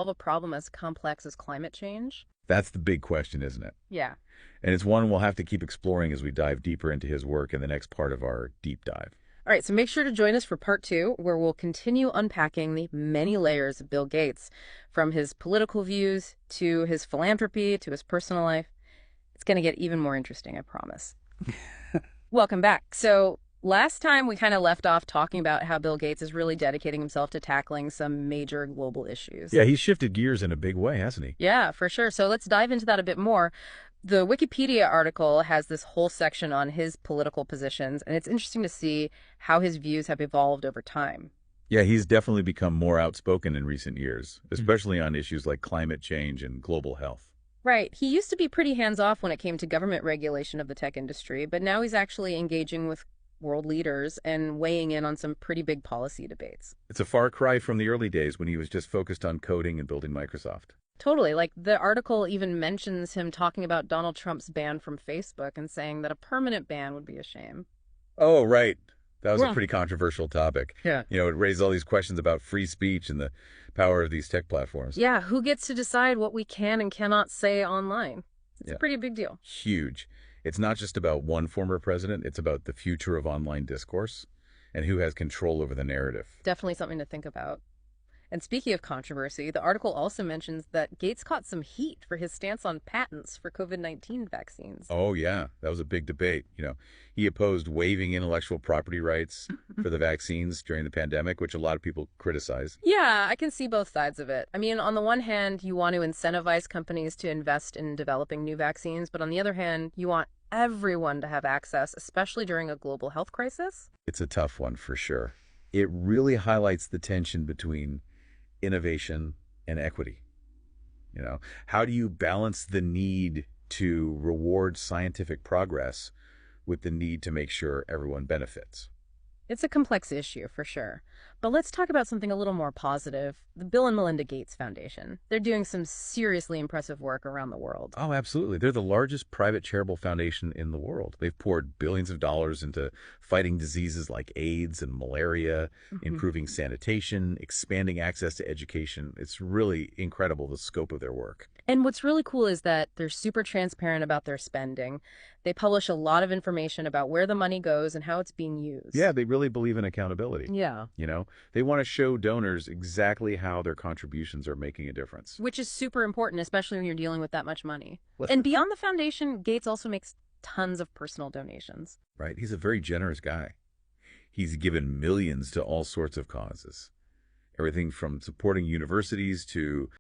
solve a problem as complex as climate change? That's the big question, isn't it? Yeah. And it's one we'll have to keep exploring as we dive deeper into his work in the next part of our deep dive. All right, so make sure to join us for part two, where we'll continue unpacking the many layers of Bill Gates, from his political views to his philanthropy to his personal life. It's going to get even more interesting, I promise. Welcome back. So, last time we kind of left off talking about how Bill Gates is really dedicating himself to tackling some major global issues. Yeah, he's shifted gears in a big way, hasn't he? Yeah, for sure. So let's dive into that a bit more. The Wikipedia article has this whole section on his political positions, and it's interesting to see how his views have evolved over time. Yeah, he's definitely become more outspoken in recent years, especially on issues like climate change and global health. Right. He used to be pretty hands-off when it came to government regulation of the tech industry, but now he's actually engaging with world leaders and weighing in on some pretty big policy debates. It's a far cry from the early days when he was just focused on coding and building Microsoft. Totally. Like the article even mentions him talking about Donald Trump's ban from Facebook and saying that a permanent ban would be a shame. Oh, right. That was a Well, pretty controversial topic. yeah. It raised all these questions about free speech and the power of these tech platforms. Yeah, who gets to decide what we can and cannot say online? It's a Yeah, pretty big deal. huge. It's not just about one former president, it's about the future of online discourse and who has control over the narrative. Definitely something to think about. And speaking of controversy, the article also mentions that Gates caught some heat for his stance on patents for COVID-19 vaccines. Oh, yeah, that was a big debate. He opposed waiving intellectual property rights for the vaccines during the pandemic, which a lot of people criticize. Yeah, I can see both sides of it. I mean, on the one hand, you want to incentivize companies to invest in developing new vaccines, but on the other hand, you want everyone to have access, especially during a global health crisis. It's a tough one for sure. It really highlights the tension between innovation and equity. How do you balance the need to reward scientific progress with the need to make sure everyone benefits? It's a complex issue, for sure. But let's talk about something a little more positive. The Bill and Melinda Gates Foundation. They're doing some seriously impressive work around the world. Oh, absolutely. They're the largest private charitable foundation in the world. They've poured billions of dollars into fighting diseases like AIDS and malaria, Mhm. improving sanitation, expanding access to education. It's really incredible, the scope of their work. And what's really cool is that they're super transparent about their spending. They publish a lot of information about where the money goes and how it's being used. Yeah, they really believe in accountability. Yeah. They want to show donors exactly how their contributions are making a difference. Which is super important, especially when you're dealing with that much money. Listen, And beyond the foundation, Gates also makes tons of personal donations. right? He's a very generous guy. He's given millions to all sorts of causes. Everything from supporting universities to